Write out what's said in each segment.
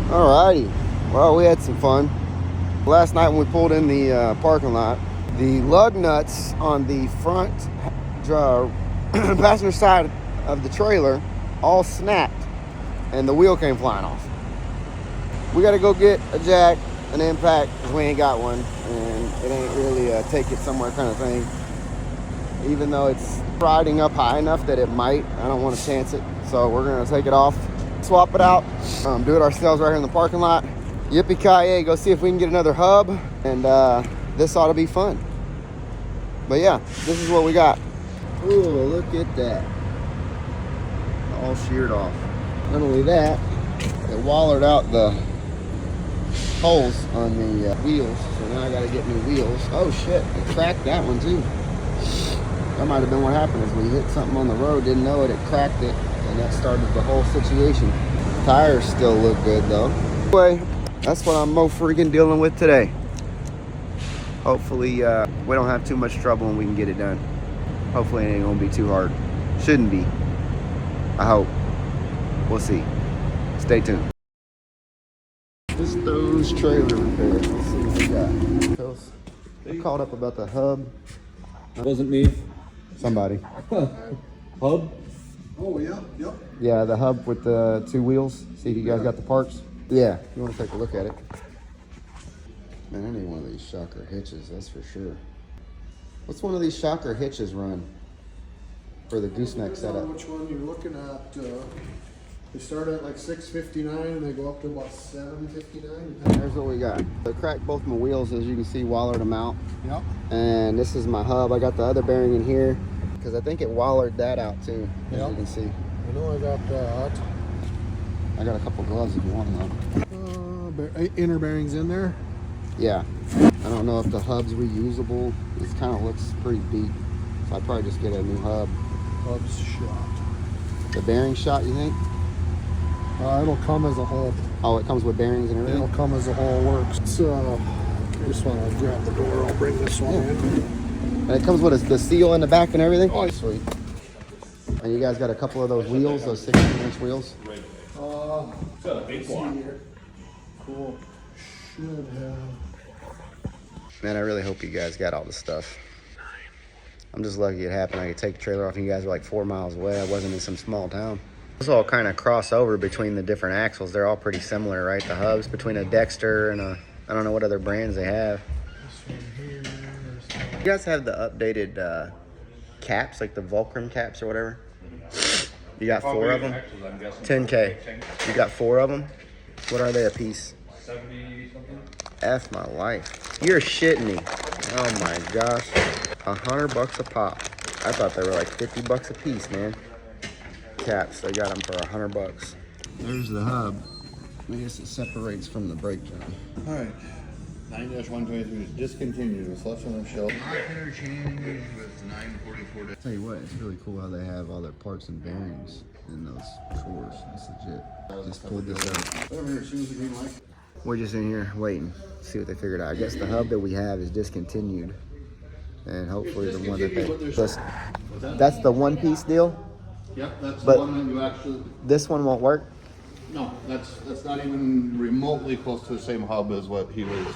Alrighty, well, we had some fun. Last night when we pulled in the parking lot, the lug nuts on the front passenger side of the trailer all snapped and the wheel came flying off. We got to go get a jack, an impact, because we ain't got one, and it ain't really a take it somewhere kind of thing. Even though it's riding up high enough that it might, I don't want to chance it. So we're going to take it off, swap it out, do it ourselves right here in the parking lot. Yippee-ki-yay, go see if we can get another hub, and this ought to be fun. But yeah, this is what we got. Ooh, look at that. All sheared off. Not only that, it wallered out the holes on the wheels, so now I got to get new wheels. Oh shit, it cracked that one too. That might have been what happened, is we hit something on the road, didn't know it, it cracked it, and that started the whole situation. Tires still look good though. Anyway, that's what I'm mo freaking dealing with today. Hopefully we don't have too much trouble and we can get it done. Hopefully it ain't gonna be too hard. Shouldn't be. I hope. We'll see. Stay tuned. Just those trailer repairs. Let's see what we got. They called up about the hub. It wasn't me. Somebody. Hub? Oh, yeah, yep. Yeah, the hub with the two wheels. See if you guys got the parts. Yeah, you want to take a look at it. Man, I need one of these shocker hitches, that's for sure. What's one of these shocker hitches run for the gooseneck setup? Which one you're looking at? They start at like $6.59 and they go up to about $7.59. Here's what we got. I cracked both my wheels, as you can see, wallered them out. Yep. And this is my hub. I got the other bearing in here because I think it wallered that out too, as you can see. I know I got that. I got a couple gloves if you want them. Inner bearings in there. Yeah. I don't know if the hub's reusable. This kind of looks pretty beat. So I'd probably just get a new hub. Hub's shot. The bearing shot, you think? It'll come as a whole. Oh, it comes with bearings and everything? It'll come as a whole works. So, I just want to grab the door. I'll bring this one in. And it comes with the seal in the back and everything? Oh, sweet. And you guys got a couple of those wheels, those 16-inch wheels? It's got a big one. Cool. Should have. Man, I really hope you guys got all the stuff. I'm just lucky it happened. I could take the trailer off and you guys were like 4 miles away. I wasn't in some small town. Those all kind of cross over between the different axles. They're all pretty similar, right? The hubs between a Dexter and a, I don't know what other brands they have. You guys have the updated caps, like the Volcrum caps or whatever? You got 4 of them? 10K. You got 4 of them? What are they a piece? 70 something. F my life. You're shitting me. Oh my gosh. $100 a pop. I thought they were like 50 bucks a piece, man. Caps, they got them for $100. There's the hub. I guess it separates from the brake drum. All right, 9-123 is discontinued with left on the shelf. Tell you what, it's really cool how they have all their parts and bearings in those drawers. That's legit. Just pulled this out. We're just in here waiting, see what they figured out. I guess the hub that we have is discontinued, and hopefully the one that they that's the one-piece deal. Yep, that's But the one that you actually. This one won't work. No, that's not even remotely close to the same hub as what he was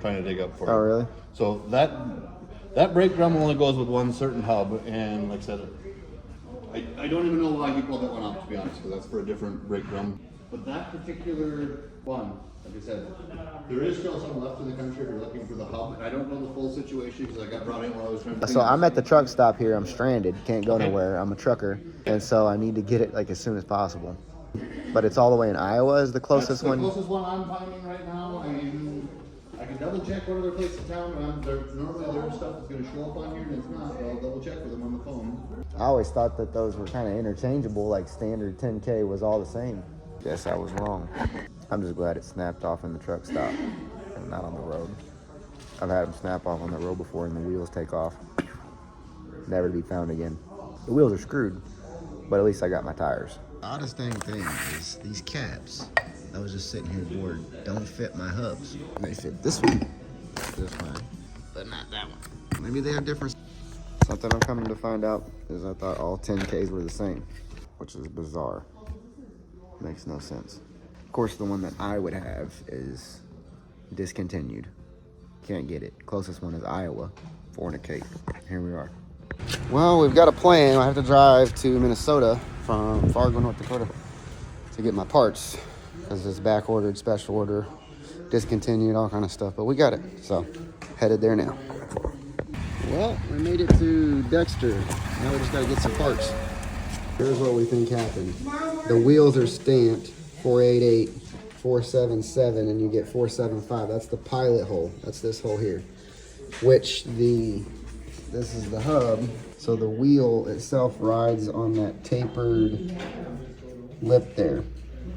trying to dig up for. Oh, really? So that brake drum only goes with one certain hub, and like I said, I don't even know why he pulled that one out, to be honest, because that's for a different brake drum. But that particular one, like I said, there is still some left in the country if you're looking for the hub. I don't know the full situation because I got brought in while I was trying to. So I'm at the truck stop here. I'm stranded. Can't go nowhere. I'm a trucker, and so I need to get it like as soon as possible. But it's all the way in Iowa is the closest one? That's the closest one I'm finding right now. I mean, I can double check what other place in town, but normally their stuff is going to show up on here, and it's not. I'll double check with them on the phone. I always thought that those were kind of interchangeable, like standard 10K was all the same. Guess I was wrong. I'm just glad it snapped off in the truck stop and not on the road. I've had them snap off on the road before and the wheels take off. Never to be found again. The wheels are screwed, but at least I got my tires. The oddest dang thing is these caps. I was just sitting here bored. Don't fit my hubs. They fit this one just fine, but not that one. Maybe they have different. Something I'm coming to find out is I thought all 10Ks were the same, which is bizarre. Makes no sense. Of course, the one that I would have is discontinued. Can't get it. Closest one is Iowa. Fornicate. Here we are. Well, we've got a plan. I have to drive to Minnesota from Fargo, North Dakota to get my parts because it's back ordered, special order, discontinued, all kind of stuff. But we got it. So, headed there now. Well, we made it to Dexter. Now we just got to get some parts. Here's what we think happened. The wheels are stamped 488, 477, and you get 475. That's the pilot hole. That's this hole here. Which this is the hub. So the wheel itself rides on that tapered lip there.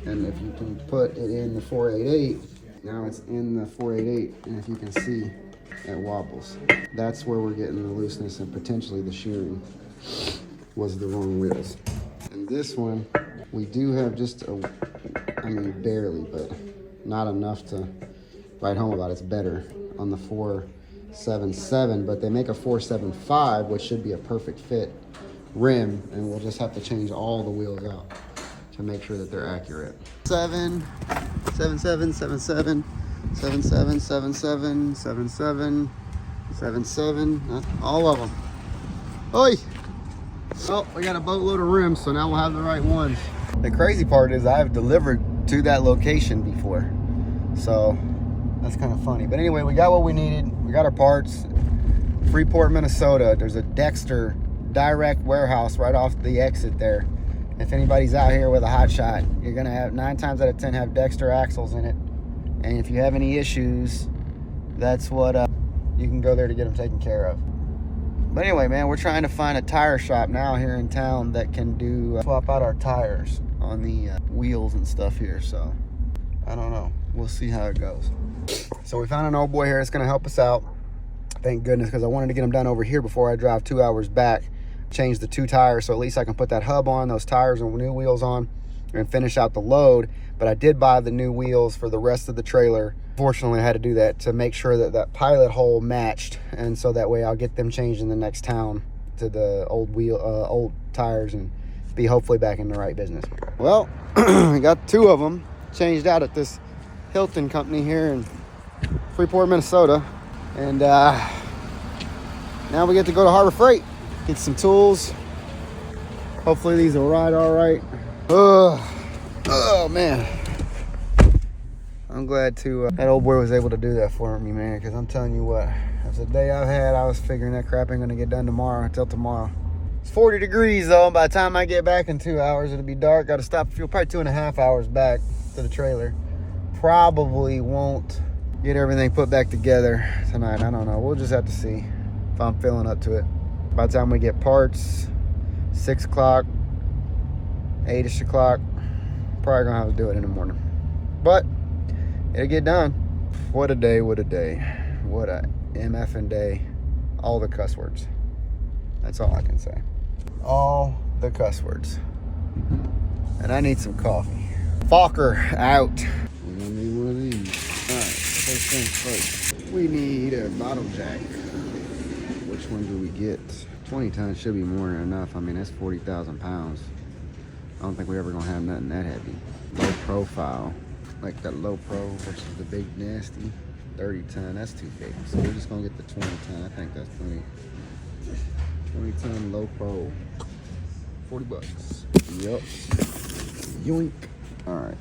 And if you can put it in the 488, now it's in the 488, and if you can see, it wobbles. That's where we're getting the looseness and potentially the shearing was the wrong wheels. And this one, we do have just barely, but not enough to write home about. It's better on the 477, but they make a 475, which should be a perfect fit rim, and we'll just have to change all the wheels out to make sure that they're accurate. 7, 7, 7, 7, 7, 7, 7, 7, 7, 7, 7, 7, 7, all of them. Oi! Oh, we got a boatload of rims, so now we'll have the right ones. The crazy part is I've delivered to that location before, so that's kind of funny. But anyway, we got what we needed. We got our parts. Freeport, Minnesota. There's a Dexter direct warehouse right off the exit there. If anybody's out here with a Hotshot, you're gonna have 9 times out of 10 have Dexter axles in it. And if you have any issues, that's what you can go there to get them taken care of. But anyway, man, we're trying to find a tire shop now here in town that can do swap out our tires on the wheels and stuff here. So I don't know. We'll see how it goes. So we found an old boy here that's going to help us out. Thank goodness, because I wanted to get them done over here before I drive 2 hours back. Change the 2 tires, so at least I can put that hub on, those tires and new wheels on, and finish out the load. But I did buy the new wheels for the rest of the trailer. Fortunately, I had to do that to make sure that that pilot hole matched, and so that way I'll get them changed in the next town to the old tires and be hopefully back in the right business. Well, I got 2 of them changed out at this Hilton company here in Freeport, Minnesota, and now we get to go to Harbor Freight, get some tools. Hopefully these will ride all right. Oh man, I'm glad that old boy was able to do that for me, man, because I'm telling you what, that's a day I've had. I was figuring that crap ain't gonna get done until tomorrow. It's 40 degrees though. By the time I get back in 2 hours, it'll be dark. Gotta stop for fuel, probably 2.5 hours back to the trailer. Probably won't get everything put back together tonight. I don't know. We'll just have to see if I'm feeling up to it. By the time we get parts, 6 o'clock, 8ish o'clock, probably gonna have to do it in the morning. But it'll get done. What a day, what a day. What a MFing day. All the cuss words. That's all I can say. All the cuss words. And I need some coffee. Fokker out. We're gonna need one of these. Alright, first things first. We need a bottle jack. Which one do we get? 20 tons should be more than enough. I mean, that's 40,000 pounds. I don't think we're ever gonna have nothing that heavy. Low profile. Like the low pro versus the big nasty. 30 ton, that's too big. So we're just gonna get the 20 ton. I think that's plenty. 20 ton low pro. 40 bucks. Yup. Yoink. Alright.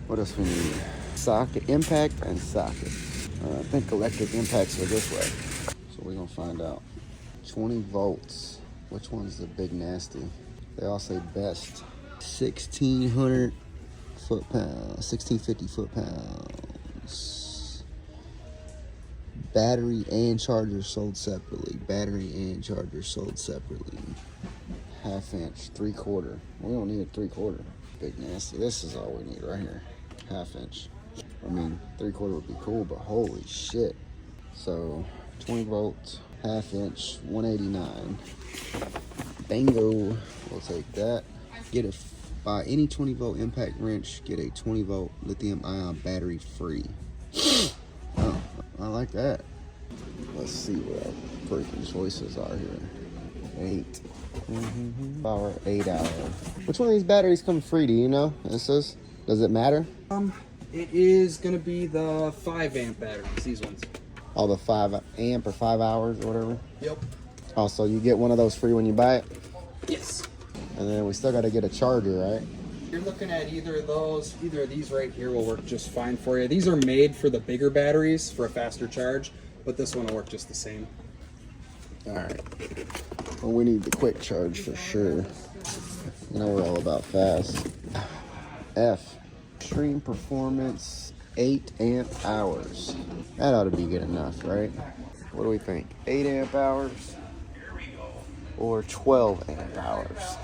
What else we need? Socket, impact, and socket. I think electric impacts are this way. So we're gonna find out. 20 volts. Which one's the big nasty? They all say best. 1,600 foot-pounds. 1,650 foot-pounds. Battery and charger sold separately. Battery and charger sold separately. 1/2 inch, 3/4. We don't need a 3/4. Big nasty. This is all we need right here. 1/2 inch. I mean, 3/4 would be cool, but holy shit. So 20 volts, 1/2 inch, 189. Bingo. We'll take that. Buy any 20 volt impact wrench, get a 20 volt lithium ion battery free. Oh, I like that. Let's see what our freaking choices are here. 8 hour, 8 hour. Which one of these batteries come free? Do you know? It says Does it matter? It is gonna be the 5 amp batteries, these ones. Oh, the 5 amp or 5 hours or whatever? Yep. Oh, so you get one of those free when you buy it? Yes. And then we still got to get a charger, right? You're looking at either of those, either of these right here will work just fine for you. These are made for the bigger batteries for a faster charge, but this one will work just the same. All right. Well, we need the quick charge for sure. You know, we're all about fast. F. Extreme performance, 8 amp hours. That ought to be good enough, right? What do we think? 8 amp hours or 12 amp hours?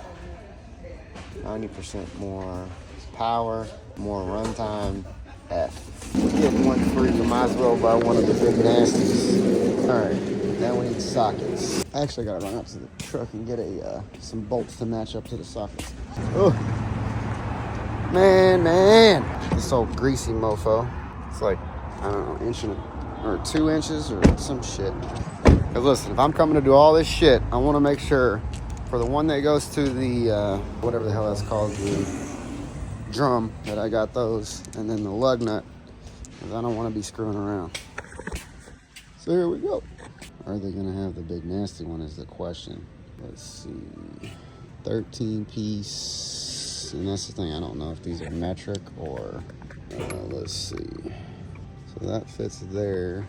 90% more power, more runtime. F. We're getting one free, we might as well buy one of the big nasties. All right, now we need sockets. I actually gotta run up to the truck and get some bolts to match up to the sockets. Oh, man. This old greasy mofo. It's like, I don't know, inch or 2 inches or some shit. Cause listen, if I'm coming to do all this shit, I wanna make sure for the one that goes to the, whatever the hell that's called, the drum, that I got those, and then the lug nut, because I don't want to be screwing around. So here we go. Are they going to have the big nasty one is the question. Let's see. 13 piece, and that's the thing, I don't know if these are metric or, let's see. So that fits there,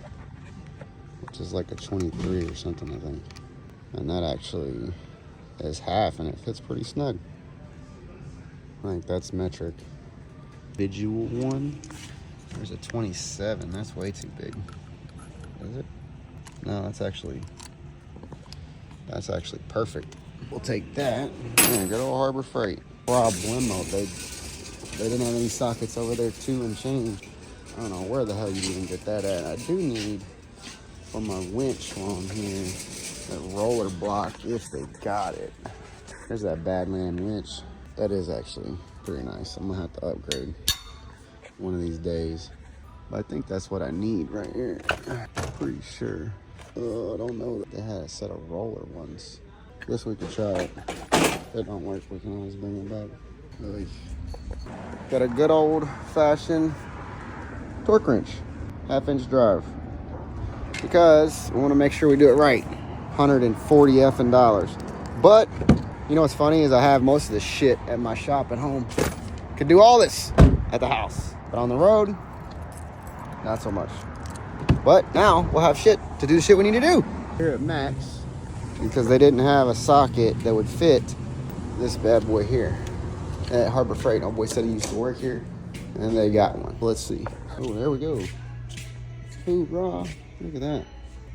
which is like a 23 or something, I think. And that actually is half, and it fits pretty snug. I think that's metric. Visual one. There's a 27. That's way too big. Is it? No, that's actually perfect. We'll take that. Yeah, good old Harbor Freight. Problemo. They didn't have any sockets over there, 2 and change. I don't know where the hell you even get that at. I do need for my winch while I'm here that roller block if they got it. There's that Badland winch. That is actually pretty nice. I'm gonna have to upgrade one of these days. But I think that's what I need right here. Pretty sure. I don't know that they had a set of roller ones. Guess we could try it. If it don't work, we can always bring it back. Got a good old fashioned torque wrench, 1/2 inch drive. Because we want to make sure we do it right. 140 effing dollars. But you know what's funny is I have most of this shit at my shop at home. Could do all this at the house, but on the road, not so much. But now we'll have shit to do the shit we need to do. Here at Max, because they didn't have a socket that would fit this bad boy here. At Harbor Freight, my boy said he used to work here, and they got one. Let's see. Oh, there we go. Hoorah. Look at that.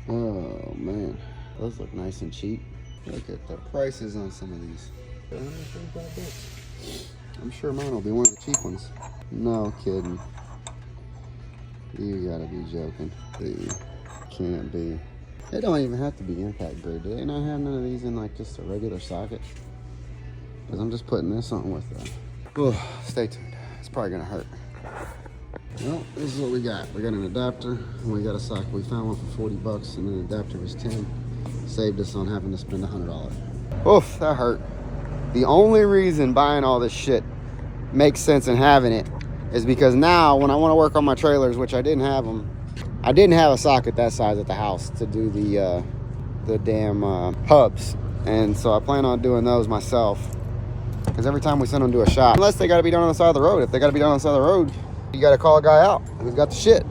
Oh, man. Those look nice and cheap. Look at the prices on some of these. $135. I'm sure mine will be one of the cheap ones. No kidding. You gotta be joking. Dude, can't be. They don't even have to be impact grade. Do they not have none of these in like just a regular socket? Because I'm just putting this on with that. Oh, stay tuned. It's probably gonna hurt. Well, this is what we got. We got an adapter and we got a socket. We found one for 40 bucks and the adapter was 10. Saved us on having to spend $100. Oof, that hurt. The only reason buying all this shit makes sense and having it is because now when I want to work on my trailers, which I didn't have them, I didn't have a socket that size at the house to do the damn hubs. And so I plan on doing those myself. Because every time we send them to a shop, unless they got to be done on the side of the road, if they got to be done on the side of the road, you got to call a guy out who's got the shit.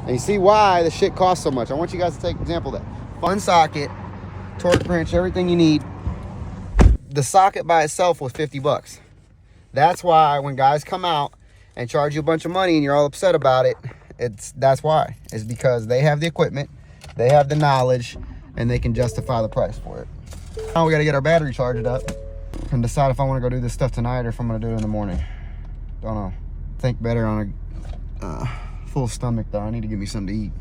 And you see why the shit costs so much. I want you guys to take an example of that. One socket, torque wrench, everything you need. The socket by itself was 50 bucks. That's why when guys come out and charge you a bunch of money and you're all upset about it, that's why. It's because they have the equipment, they have the knowledge, and they can justify the price for it. Now we got to get our battery charged up and decide if I want to go do this stuff tonight or if I'm going to do it in the morning. Don't know. Think better on a full stomach though. I need to give me something to eat.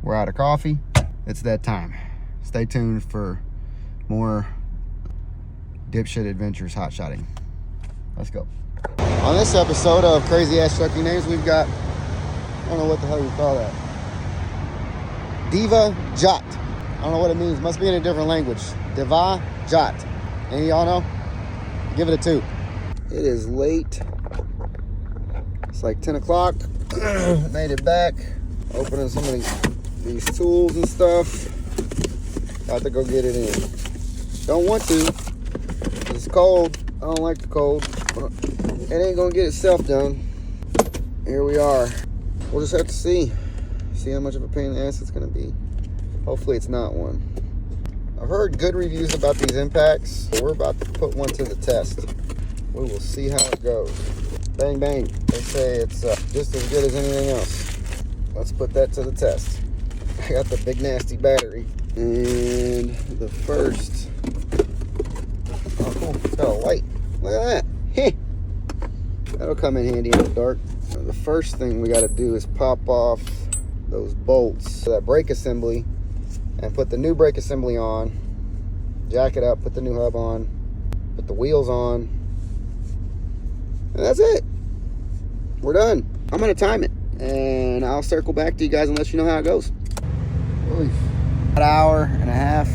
We're out of coffee. It's that time. Stay tuned for more dipshit adventures hotshotting. Let's go. On this episode of Crazy Ass Trucking Names, we've got, I don't know what the hell you call that. Diva Jot. I don't know what it means. Must be in a different language. Diva Jot. Any of y'all know? Give it a 2. It is late It's like 10 o'clock. Made it back. Opening some of these tools and stuff. Got to go get it in. Don't want to. It's cold. I don't like the cold. It ain't gonna get itself done. Here we are. We'll just have to see how much of a pain in the ass it's gonna be. Hopefully it's not one. I've heard good reviews about these impacts, but we're about to put one to the test. We will see how it goes. Bang, bang. They say it's just as good as anything else. Let's put that to the test. I got the big nasty battery. And the first, oh cool, it's got a light. Look at that. That'll come in handy in the dark. The first thing we gotta do is pop off those bolts to that brake assembly and put the new brake assembly on, jack it up, put the new hub on, put the wheels on, and that's it. We're done. I'm gonna time it and I'll circle back to you guys and let you know how it goes. An hour and a half.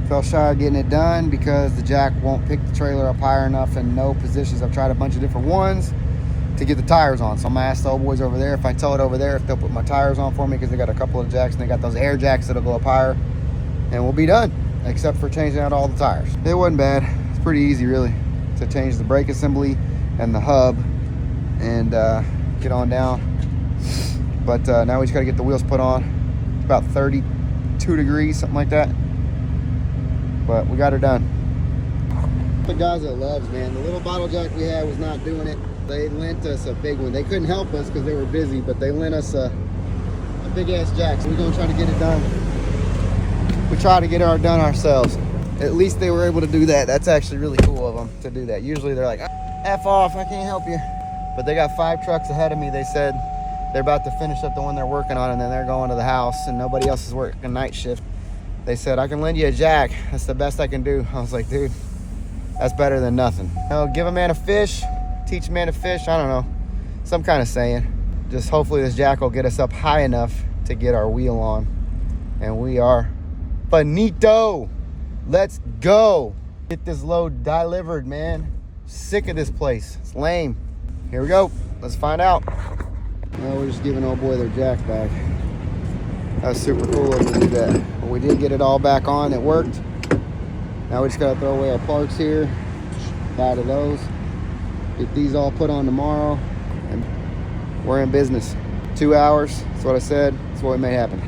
Fell shy of getting it done because the jack won't pick the trailer up higher enough in no positions. I've tried a bunch of different ones to get the tires on. So I'm gonna ask the old boys over there if I tow it over there if they'll put my tires on for me, because they got a couple of jacks and they got those air jacks that'll go up higher, and we'll be done except for changing out all the tires. It wasn't bad. It's pretty easy really to change the brake assembly and the hub and get on down. But now we just gotta get the wheels put on. It's about 32 degrees, something like that. But we got her done. The guys at Loves, man, the little bottle jack we had was not doing it. They lent us a big one. They couldn't help us because they were busy, but they lent us a big ass jack. So we're gonna try to get it done. We try to get it done ourselves. At least they were able to do that. That's actually really cool of them to do that. Usually they're like, F off, I can't help you. But they got 5 trucks ahead of me. They said they're about to finish up the one they're working on and then they're going to the house and nobody else is working night shift. They said, I can lend you a jack. That's the best I can do. I was like, dude, that's better than nothing. You know, give a man a fish, teach a man to fish. I don't know, some kind of saying. Just hopefully this jack will get us up high enough to get our wheel on. And we are finito. Let's go. Get this load delivered, man. Sick of this place. It's lame. Here we go. Let's find out. Now we're just giving old boy their jack back. That was super cool of them to do that. But we did get it all back on. It worked. Now we just gotta throw away our parts here. Buy those. Get these all put on tomorrow. And we're in business. 2 hours. That's what I said. That's what we made happen.